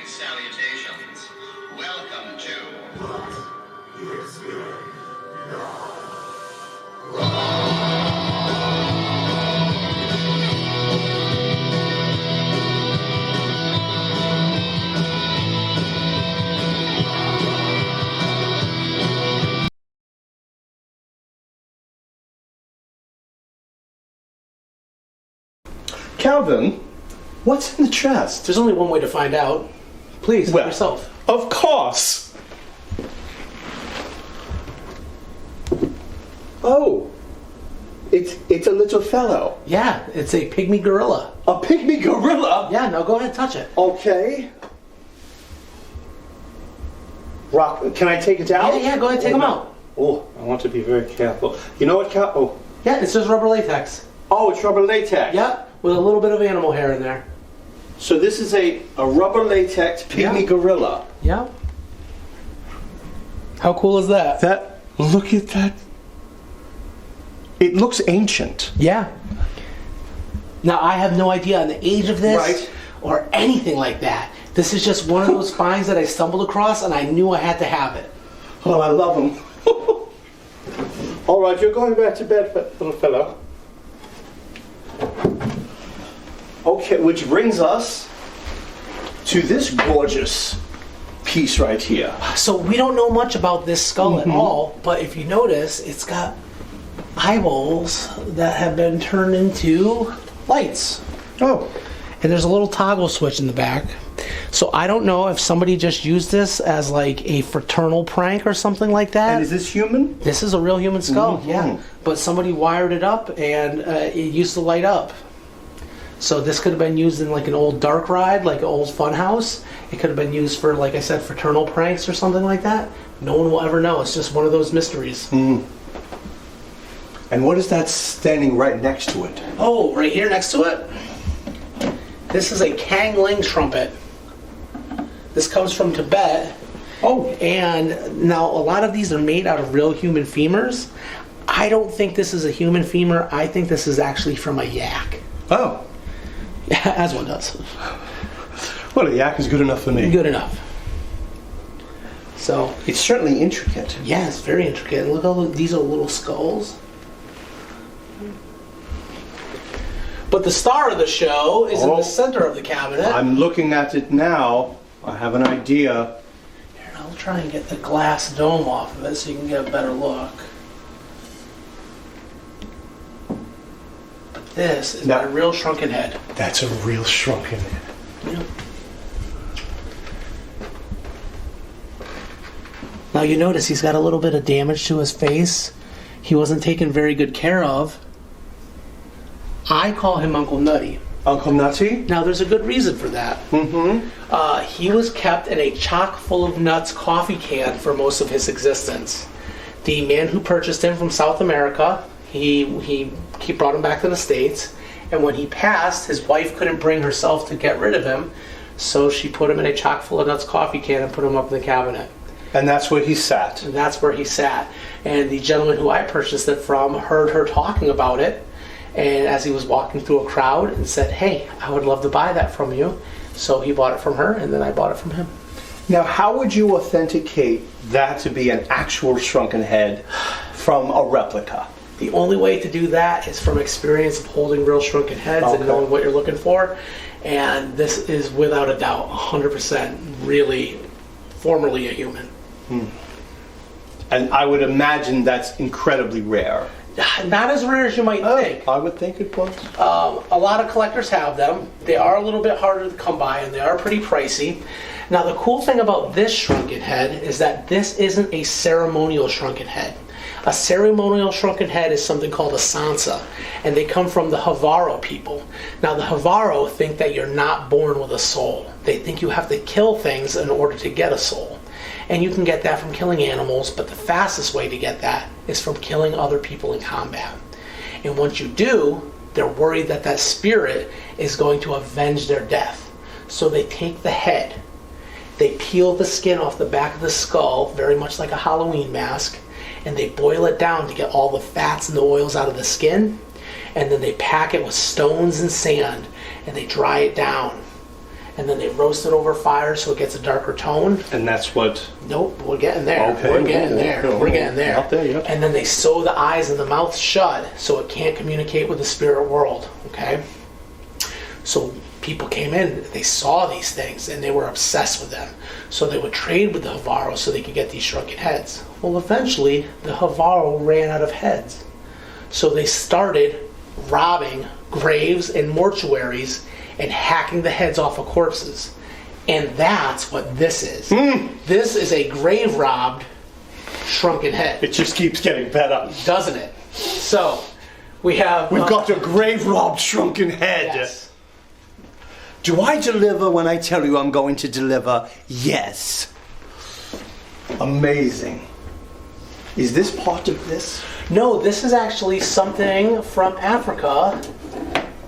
salutations. Welcome to... Calvin, what's in the chest? There's only one way to find out. Please, help yourself. Of course. Oh, it's a little fellow. Yeah, it's a pygmy gorilla. A pygmy gorilla? Yeah, now go ahead and touch it. Okay. Rock, can I take it out? Yeah, go ahead and take them out. Oh, I want to be very careful. You know what, Oh. Yeah, it's just rubber latex. Oh, it's rubber latex. Yeah, with a little bit of animal hair in there. So this is a rubber latex pygmy gorilla. Yeah. How cool is that? Look at that. It looks ancient. Yeah. Now, I have no idea on the age of this or anything like that. This is just one of those finds that I stumbled across, and I knew I had to have it. Oh, I love them. All right, you're going back to bed, little fellow. Okay, which brings us to this gorgeous piece right here. So we don't know much about this skull at all, but if you notice, it's got eyeballs that have been turned into lights. Oh. And there's a little toggle switch in the back. So I don't know if somebody just used this as like a fraternal prank or something like that. And is this human? This is a real human skull, yeah. But somebody wired it up and it used to light up. So this could have been used in like an old dark ride, like an old fun house. It could have been used for, like I said, fraternal pranks or something like that. No one will ever know. It's just one of those mysteries. And what is that standing right next to it? Oh, right here next to it. This is a Kangling trumpet. This comes from Tibet. Oh. And now a lot of these are made out of real human femurs. I don't think this is a human femur. I think this is actually from a yak. Oh. As one does. Well, a yak is good enough for me. Good enough. So it's certainly intricate. Yeah, it's very intricate. Look, all these are little skulls. But the star of the show is in the center of the cabinet. I'm looking at it now. I have an idea. Here, I'll try and get the glass dome off of it so you can get a better look. But this is my real shrunken head. That's a real shrunken head. Yep. Now you notice he's got a little bit of damage to his face. He wasn't taken very good care of. I call him Uncle Nutty. Uncle Nutty? Now there's a good reason for that. He was kept in a chock full of nuts coffee can for most of his existence. The man who purchased him from South America, he brought him back to the States, and when he passed, his wife couldn't bring herself to get rid of him, so she put him in a chock full of nuts coffee can and put him up in the cabinet. And that's where he sat. And that's where he sat. And the gentleman who I purchased it from heard her talking about it, and as he was walking through a crowd and said, "Hey, I would love to buy that from you." So he bought it from her, and then I bought it from him. Now, how would you authenticate that to be an actual shrunken head from a replica? The only way to do that is from experience of holding real shrunken heads and knowing what you're looking for. And this is without a doubt 100% really formerly a human. And I would imagine that's incredibly rare. Not as rare as you might think. I would think it was. A lot of collectors have them. They are a little bit harder to come by, and they are pretty pricey. Now, the cool thing about this shrunken head is that this isn't a ceremonial shrunken head. A ceremonial shrunken head is something called a sansa, and they come from the Havaro people. Now, the Havaro think that you're not born with a soul. They think you have to kill things in order to get a soul. And you can get that from killing animals, but the fastest way to get that is from killing other people in combat. And once you do, they're worried that that spirit is going to avenge their death. So they take the head, they peel the skin off the back of the skull, very much like a Halloween mask, and they boil it down to get all the fats and the oils out of the skin, and then they pack it with stones and sand, and they dry it down. and then they roast it over fire so it gets a darker tone. And that's what... Nope, we're getting there. Okay. We're getting there. We're getting there. Not there yet. And then they sew the eyes and the mouth shut so it can't communicate with the spirit world. Okay? So people came in, they saw these things, and they were obsessed with them. So they would trade with the Havaro so they could get these shrunken heads. Well, eventually, the Havaro ran out of heads. So they started robbing graves and mortuaries and hacking the heads off of corpses. And that's what this is. This is a grave robbed shrunken head. It just keeps getting better. Doesn't it? So, we've got a grave robbed shrunken head. Yes. Do I deliver when I tell you I'm going to deliver? Yes. Amazing. Is this part of this? No, this is actually something from Africa.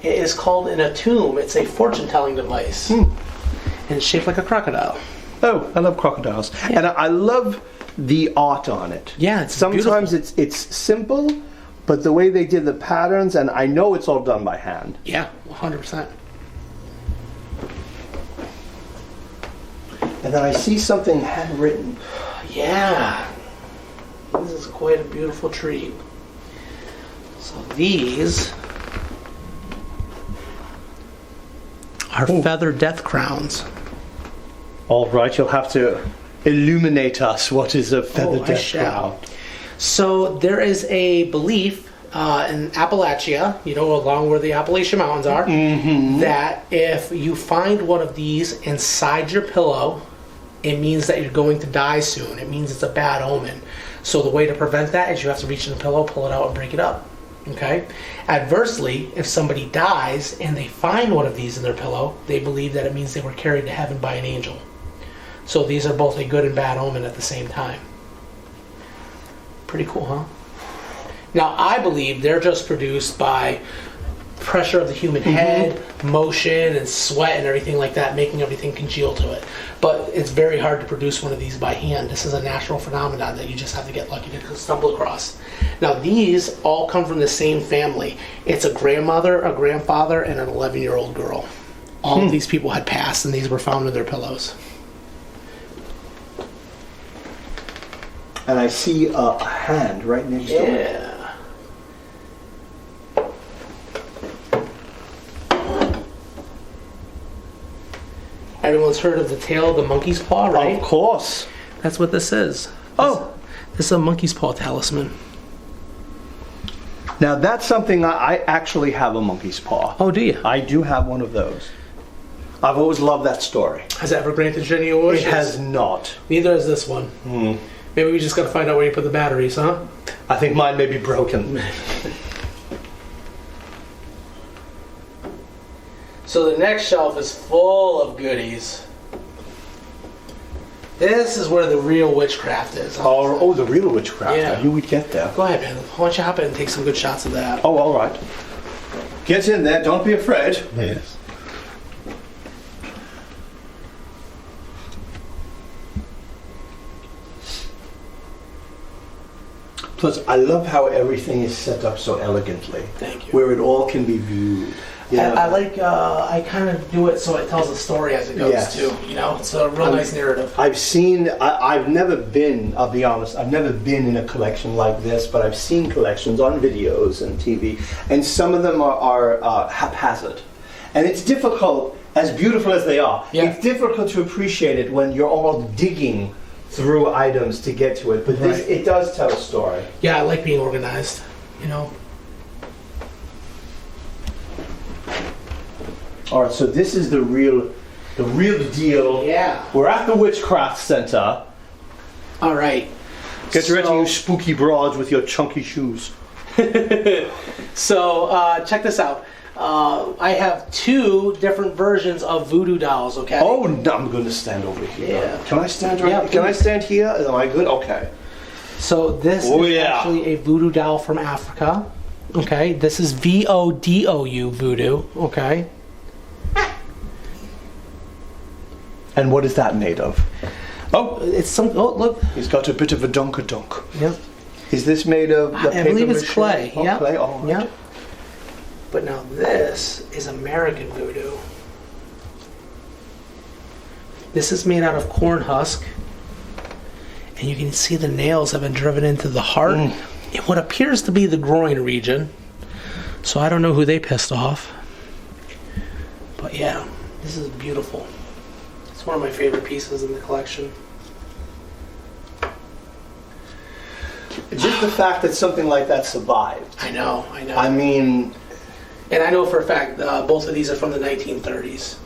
It is called an atum. It's a fortune-telling device. And it's shaped like a crocodile. Oh, I love crocodiles. Yeah. And I love the art on it. Yeah, it's Sometimes beautiful. it's simple, but the way they did the patterns, and I know it's all done by hand. Yeah, 100%. And then I see something handwritten. Yeah. This is quite a beautiful treat. So these are feather death crowns. All right, you'll have to illuminate us. What is a feather I death shall. crown? So there is a belief in Appalachia, along where the Appalachian Mountains are, that if you find one of these inside your pillow, it means that you're going to die soon. It means it's a bad omen. So the way to prevent that is you have to reach in the pillow, pull it out, and break it up. Okay? Adversely, if somebody dies and they find one of these in their pillow, they believe that it means they were carried to heaven by an angel. So these are both a good and bad omen at the same time. Pretty cool, huh? Now, I believe they're just produced by pressure of the human head, motion, and sweat and everything like that, making everything congeal to it. But it's very hard to produce one of these by hand. This is a natural phenomenon that you just have to get lucky to stumble across. Now, these all come from the same family. It's a grandmother, a grandfather, and an 11-year-old girl. All of these people had passed, and these were found in their pillows. And I see a hand right next to it. Yeah. Everyone's heard of the tail of the monkey's paw, right? Of course. That's what this is. Oh. This is a monkey's paw talisman. Now that's something I actually have a monkey's paw. Oh, do you? I do have one of those. I've always loved that story. Has it ever granted you any wishes? It has not. Neither has this one. Maybe we just got to find out where you put the batteries, huh? I think mine may be broken. So the next shelf is full of goodies. This is where the real witchcraft is. Oh, the real witchcraft. Yeah. I knew we'd get there. Go ahead, man. Why don't you hop in and take some good shots of that? Oh, all right. Get in there. Don't be afraid. Yes. Plus, I love how everything is set up so elegantly. Thank you. Where it all can be viewed. I kind of do it so it tells a story as it goes, Yes. too. It's a real nice narrative. I've never been, I'll be honest, I've never been in a collection like this, but I've seen collections on videos and TV, and some of them are haphazard. And it's difficult, as beautiful as they are, it's difficult to appreciate it when you're almost digging through items to get to it. But this, it does tell a story. Yeah, I like being organized, All right, so this is the real deal. Yeah. We're at the Witchcraft Center. All right. Get ready, you spooky broads with your chunky shoes. So check this out. I have 2 different versions of voodoo dolls, okay? Oh, no, I'm going to stand over here. Yeah. Can I stand right Yeah, Can I stand here? Am I good? Okay. So this is actually a voodoo doll from Africa. Okay, this is VODOU voodoo, okay? And what is that made of? Oh, it's some, oh, look. It's got a bit of a donka-donk. Yep. Is this made of the I believe it's papier-mâché? clay, Oh, yeah. clay, all right. Yep. But now this is American voodoo. This is made out of corn husk. And you can see the nails have been driven into the heart in what appears to be the groin region. So I don't know who they pissed off. But yeah, this is beautiful. It's one of my favorite pieces in the collection. Just the fact that something like that survived. I know. I mean... And I know for a fact both of these are from the 1930s.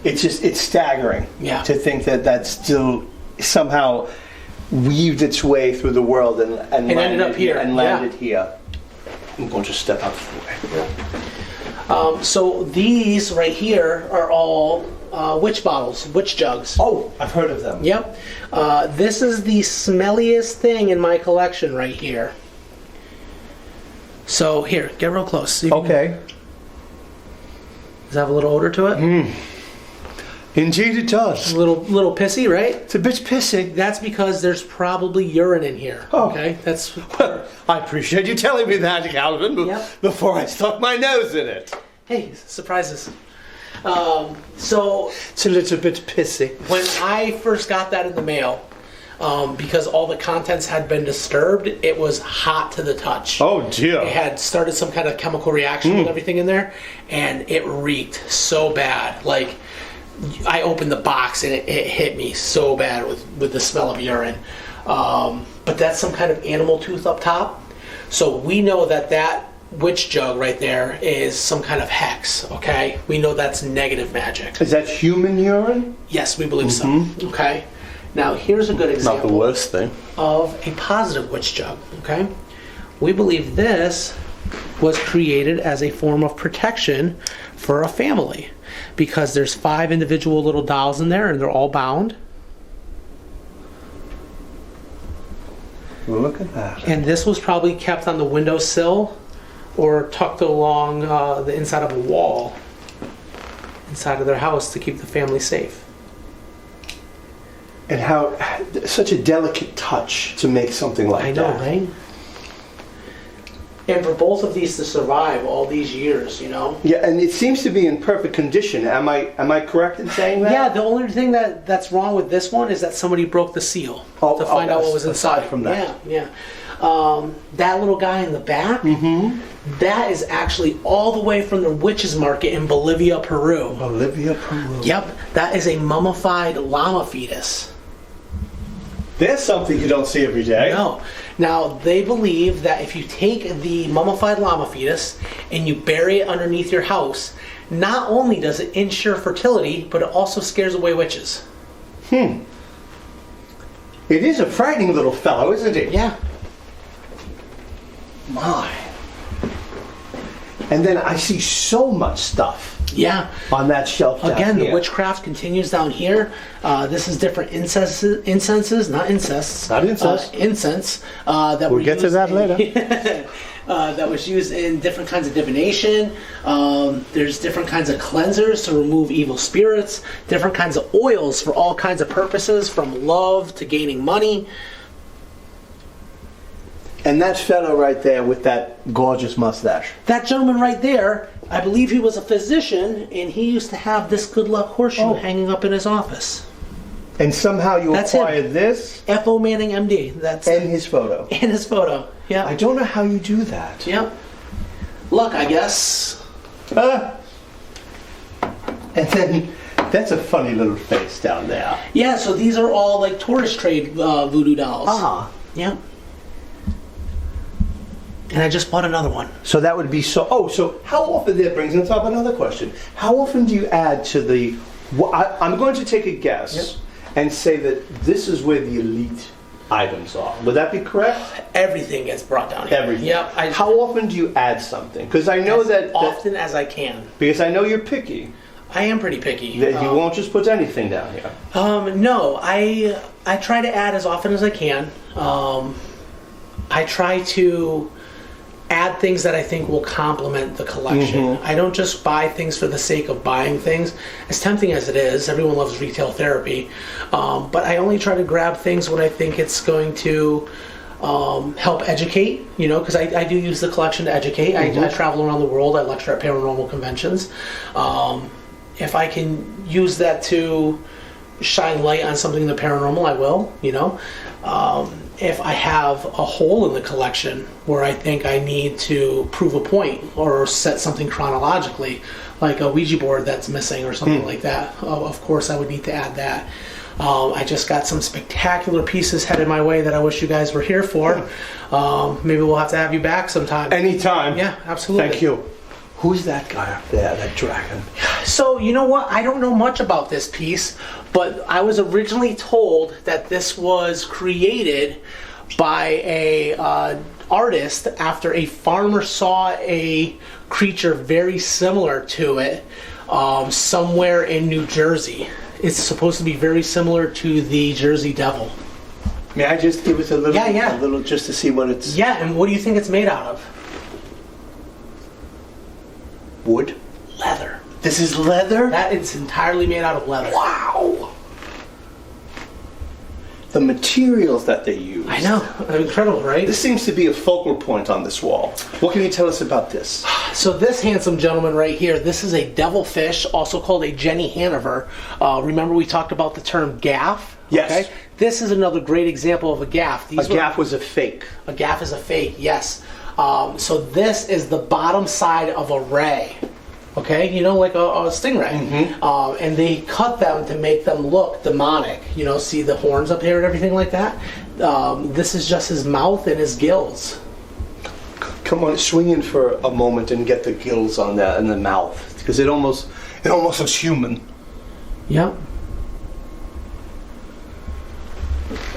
It's staggering to think that that still somehow weaved its way through the world and landed, ended up here. And landed here. I'm going to step out of the way. Yeah. So these right here are all witch bottles, witch jugs. Oh, I've heard of them. Yep. This is the smelliest thing in my collection right here. So here, get real close. So okay. Does it have a little odor to it? Indeed it does. A little pissy, right? It's a bit pissy. That's because there's probably urine in here. Oh. Okay, that's... Well, I appreciate you telling me that, Calvin, before I stuck my nose in it. Hey, surprises. So... It's a little bit pissy. When I first got that in the mail, because all the contents had been disturbed, it was hot to the touch. Oh, dear. It had started some kind of chemical reaction with everything in there, and it reeked so bad. Like, I opened the box and it hit me so bad with the smell of urine. But that's some kind of animal tooth up top. So we know that witch jug right there is some kind of hex, okay? We know that's negative magic. Is that human urine? Yes, we believe so, okay? Now, here's a good example. Not the worst thing. Of a positive witch jug, okay? We believe this was created as a form of protection for a family because there's 5 individual little dolls in there and they're all bound. Look at that. And this was probably kept on the windowsill or tucked along the inside of a wall inside of their house to keep the family safe. And how, such a delicate touch to make something like that. I know, right? And for both of these to survive all these years, you know? Yeah, and it seems to be in perfect condition. Am I correct in saying that? Yeah, the only thing that's wrong with this one is that somebody broke the seal to find out what was inside. Aside from that. Yeah. That little guy in the back, that is actually all the way from the witches market in Bolivia, Peru. Peru. Yep, that is a mummified llama fetus. There's something you don't see every day. No. Now, they believe that if you take the mummified llama fetus and you bury it underneath your house, not only does it ensure fertility, but it also scares away witches. It is a frightening little fellow, isn't it? Yeah. My. And then I see so much stuff. Yeah. On that shelf down Again, here. the witchcraft continues down here. This is different incenses, not incest. Not incest. Incense. That We'll get to that later. That was used in different kinds of divination. There's different kinds of cleansers to remove evil spirits. Different kinds of oils for all kinds of purposes, from love to gaining money. And that fellow right there with that gorgeous mustache. That gentleman right there, I believe he was a physician, and he used to have this good luck horseshoe hanging up in his office. And somehow you That's acquired him. this. F.O. Manning, M.D. That's And his photo. in his photo. Yeah. I don't know how you do that. Yep. Luck, I guess. And then that's a funny little face down there. Yeah, so these are all like tourist trade voodoo dolls. Ah. Yep. And I just bought another one. So that would be so. Oh, so how often? That brings us up another question. How often do you add to the? I'm going to take a guess and say that this is where the elite items are. Would that be correct? Everything gets brought down here. Everything. Yep. How often do you add something? Because I know that often as I can. Because I know you're picky. I am pretty picky. That you won't just put anything down here. No, I try to add as often as I can. I try to add things that I think will complement the collection. I don't just buy things for the sake of buying things. As tempting as it is, everyone loves retail therapy, but I only try to grab things when I think it's going to help educate, you know, because I do use the collection to educate. I travel around the world. I lecture at paranormal conventions. If I can use that to shine light on something in the paranormal, I will, you know. If I have a hole in the collection where I think I need to prove a point or set something chronologically, like a Ouija board that's missing or something like that, of course I would need to add that. I just got some spectacular pieces headed my way that I wish you guys were here for. Maybe we'll have to have you back sometime. Anytime. Yeah, absolutely. Thank you. Who's that guy up there, that dragon? So, you know what? I don't know much about this piece, but I was originally told that this was created by a artist after a farmer saw a creature very similar to it somewhere in New Jersey. It's supposed to be very similar to the Jersey Devil. May I just give us a little, Yeah. a little, just to see what it's... Yeah, and what do you think it's made out of? Wood? Leather. This is leather? That it's entirely made out of leather. Wow! The materials that they use. I know. Incredible, right? This seems to be a focal point on this wall. What can you tell us about this? So this handsome gentleman right here, this is a devilfish, also called a Jenny Hanover. Remember we talked about the term gaff? Yes. Okay? This is another great example of a gaff. Gaff was a fake. A gaff is a fake, yes. So this is the bottom side of a ray. Okay, you know, like a stingray. Mm-hmm. And they cut them to make them look demonic. You know, see the horns up here and everything like that? This is just his mouth and his gills. Come on, swing in for a moment and get the gills on that and the mouth, because it almost looks human. Yep.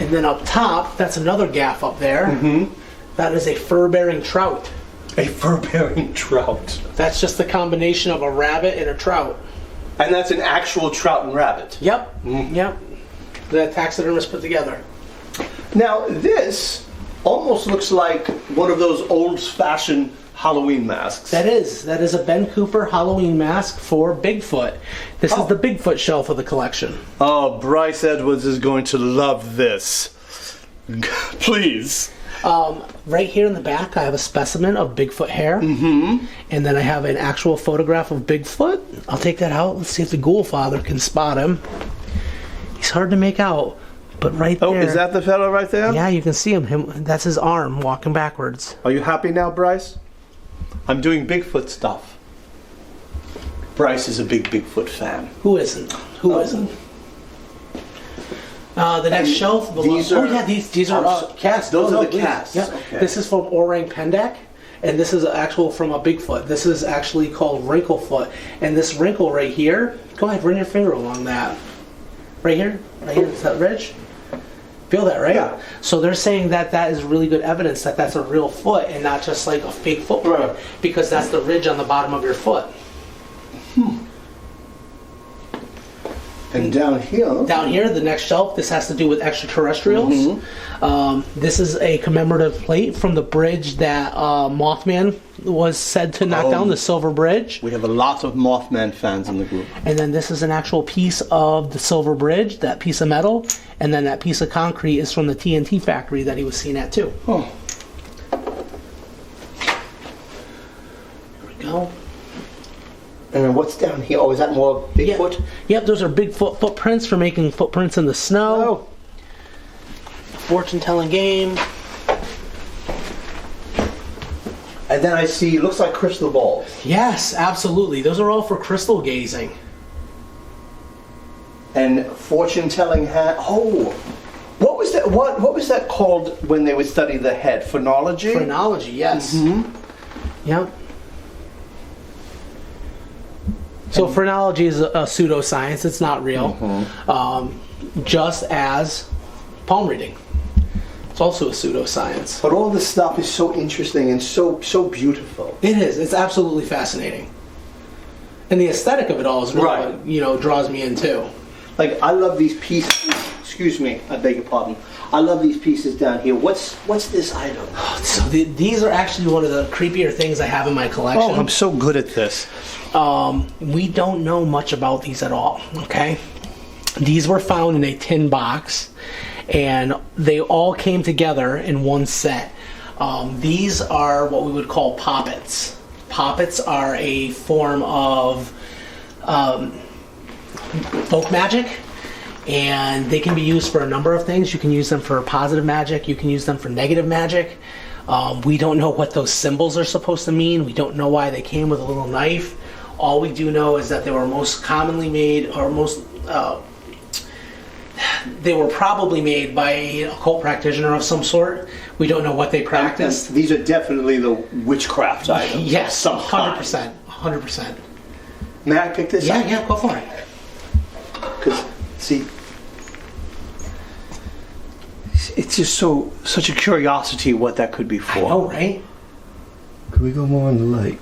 And then up top, that's another gaff up there. Mm-hmm. That is a fur-bearing trout. A fur-bearing trout. That's just the combination of a rabbit and a trout. And that's an actual trout and rabbit. Yep. Yep. The taxidermist put together. Now, this almost looks like one of those old-fashioned Halloween masks. That is a Ben Cooper Halloween mask for Bigfoot. This is the Bigfoot shelf of the collection. Oh, Bryce Edwards is going to love this. Please. Right here in the back, I have a specimen of Bigfoot hair. Mm-hmm. And then I have an actual photograph of Bigfoot. I'll take that out. Let's see if the Ghoulfather can spot him. He's hard to make out, but right there. Oh, is that the fellow right there? Yeah, you can see him. That's his arm walking backwards. Are you happy now, Bryce? I'm doing Bigfoot stuff. Bryce is a big Bigfoot fan. Who isn't? Who isn't? The next shelf belongs. These are casts. Those are the casts. Yep. Okay. This is from Orang Pendek, and this is actual from a Bigfoot. This is actually called Wrinklefoot, and this wrinkle right here. Go ahead, run your finger along that. Right here. Is that ridge? Feel that, right? Yeah. So they're saying that that is really good evidence that that's a real foot and not just like a fake footprint, Right. because that's the ridge on the bottom of your foot. And down here... Down here, the next shelf, this has to do with extraterrestrials. This is a commemorative plate from the bridge that Mothman was said to knock down, the Silver Bridge. We have a lot of Mothman fans in the group. And then this is an actual piece of the Silver Bridge, that piece of metal. And then that piece of concrete is from the TNT factory that he was seen at, too. Oh. There we go. And then what's down here? Oh, is that more Bigfoot? Yep, those are Bigfoot footprints for making footprints in the snow. Oh. Fortune-telling game. And then I see, looks like crystal balls. Yes, absolutely. Those are all for crystal gazing. And fortune-telling hat. Oh, what was that? What was that called when they would study the head? Phrenology. Phrenology, yes. Yep. So phrenology is a pseudoscience. It's not real. Just as palm reading. It's also a pseudoscience. But all this stuff is so interesting and so beautiful. It is. It's absolutely fascinating. And the aesthetic of it all is really what, draws me in too. Like, I love these pieces. Excuse me, I beg your pardon. I love these pieces down here. What's this item? So these are actually one of the creepier things I have in my collection. Oh, I'm so good at this. We don't know much about these at all, okay? These were found in a tin box, and they all came together in one set. These are what we would call poppets. Poppets are a form of folk magic, and they can be used for a number of things. You can use them for positive magic. You can use them for negative magic. We don't know what those symbols are supposed to mean. We don't know why they came with a little knife. All we do know is that they were most commonly made, or they were probably made by an occult practitioner of some sort. We don't know what they practiced. These are definitely the witchcraft items. Yes, 100%. 100%. May I pick this up? Yeah, go for it. Because, see, it's just such a curiosity what that could be for. I know, right? Could we go more on the light?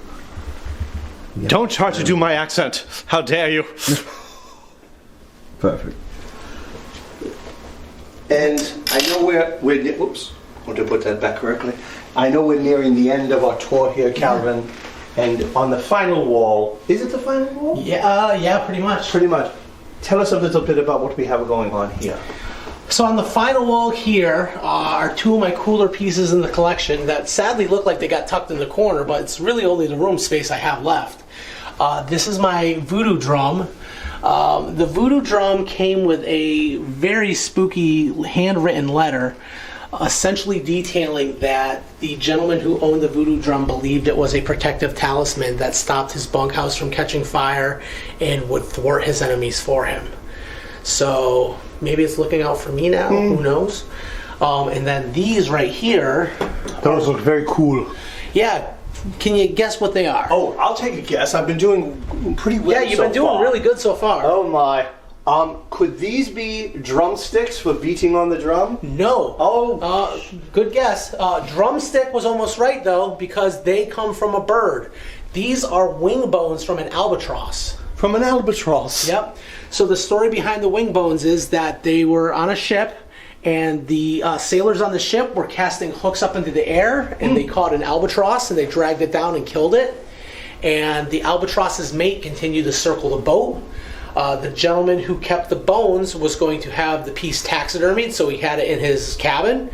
Yeah. Don't try to do my accent. How dare you? Perfect. And I know we're oops, I want to put that back correctly. I know we're nearing the end of our tour here, Calvin. And on the final wall, is it the final wall? Yeah, pretty much. Pretty much. Tell us a little bit about what we have going on here. So on the final wall here are two of my cooler pieces in the collection that sadly look like they got tucked in the corner, but it's really only the room space I have left. This is my voodoo drum. The voodoo drum came with a very spooky handwritten letter, essentially detailing that the gentleman who owned the voodoo drum believed it was a protective talisman that stopped his bunkhouse from catching fire and would thwart his enemies for him. So maybe it's looking out for me now, who knows? And then these right here. Those look very cool. Yeah. Can you guess what they are? Oh, I'll take a guess. I've been doing pretty well. Yeah, you've been doing really good so far. Oh my. Could these be drumsticks for beating on the drum? No. Oh. Good guess. Drumstick was almost right though, because they come from a bird. These are wing bones from an albatross. From an albatross. Yep. So the story behind the wing bones is that they were on a ship, and the sailors on the ship were casting hooks up into the air, and they caught an albatross, and they dragged it down and killed it. And the albatross's mate continued to circle the boat. The gentleman who kept the bones was going to have the piece taxidermied, so he had it in his cabin.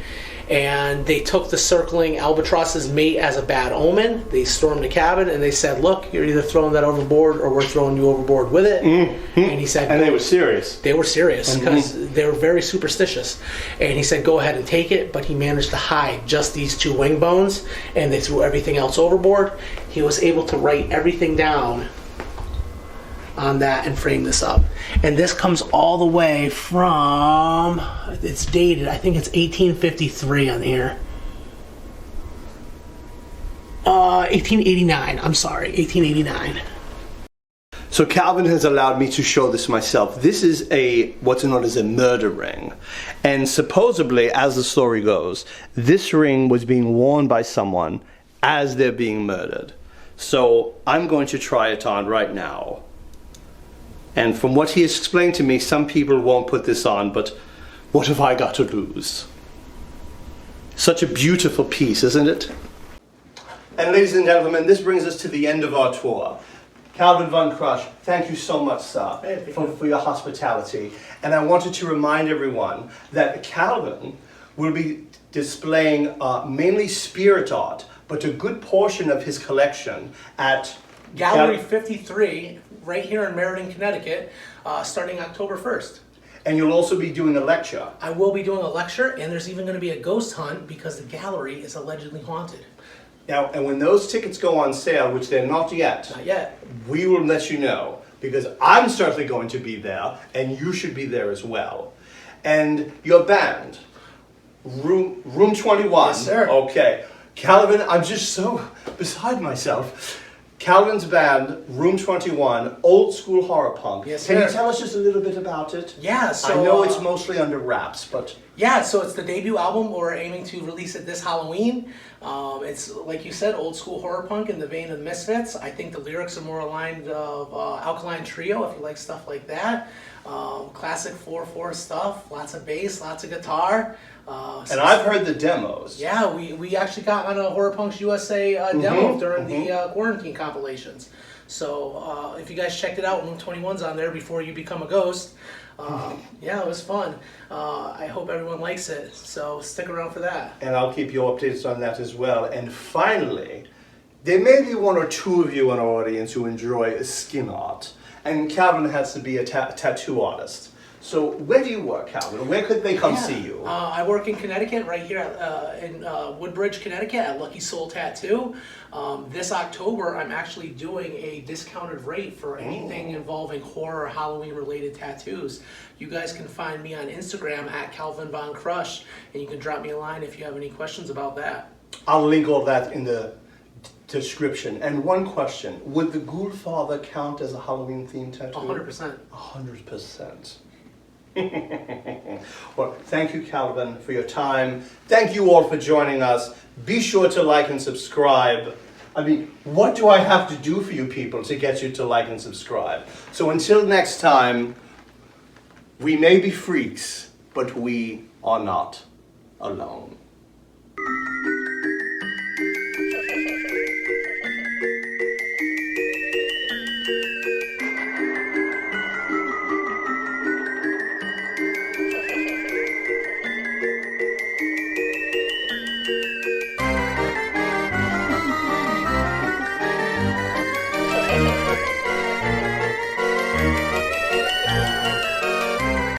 And they took the circling albatross's mate as a bad omen. They stormed the cabin and they said, "Look, you're either throwing that overboard or we're throwing you overboard with it." And he said, and they were serious. They were serious because they were very superstitious. And he said, "Go ahead and take it." But he managed to hide just these two wing bones, and they threw everything else overboard. He was able to write everything down on that and frame this up. And this comes all the way from, it's dated, I think it's 1853 on here. 1889, I'm sorry, 1889. So Calvin has allowed me to show this myself. This is what's known as a murder ring. And supposedly, as the story goes, this ring was being worn by someone as they're being murdered. So I'm going to try it on right now. And from what he has explained to me, some people won't put this on, but what have I got to lose? Such a beautiful piece, isn't it? And ladies and gentlemen, this brings us to the end of our tour. Calvin Von Crush, thank you so much, sir, for your hospitality. And I wanted to remind everyone that Calvin will be displaying mainly spirit art, but a good portion of his collection at Gallery 53, right here in Meriden, Connecticut, starting October 1st. And you'll also be doing a lecture. I will be doing a lecture, and there's even going to be a ghost hunt because the gallery is allegedly haunted. Now, and when those tickets go on sale, which they're not yet, we will let you know, because I'm certainly going to be there, and you should be there as well. And your band, Room 21. Yes, sir. Okay. Calvin, I'm just so beside myself. Calvin's band, Room 21, old school horror punk. Yes, Can you sir. tell us just a little bit about it? Yeah, so... I know it's mostly under wraps, but... Yeah, so it's the debut album. We're aiming to release it this Halloween. It's, like you said, old school horror punk in the vein of Misfits. I think the lyrics are more aligned of Alkaline Trio, if you like stuff like that. Classic 4/4 stuff, lots of bass, lots of guitar. And I've heard the demos. Yeah, we actually got on a Horror Punks USA demo during the quarantine compilations. So if you guys checked it out, Room 21's on there, Before You Become a Ghost. Yeah, it was fun. I hope everyone likes it, so stick around for that. And I'll keep you updated on that as well. And finally, there may be one or two of you in our audience who enjoy skin art. And Calvin has to be a tattoo artist. So where do you work, Calvin? Where could they come see you? I work in Connecticut, right here in Woodbridge, Connecticut, at Lucky Soul Tattoo. This October, I'm actually doing a discounted rate for anything involving horror, Halloween-related tattoos. You guys can find me on Instagram at Calvin Von Crush, and you can drop me a line if you have any questions about that. I'll link all that in the description. And one question, would the Ghoulfather count as a Halloween-themed tattoo? 100%. 100%. Well, thank you, Calvin, for your time. Thank you all for joining us. Be sure to like and subscribe. I mean, what do I have to do for you people to get you to like and subscribe? So until next time, we may be freaks, but we are not alone.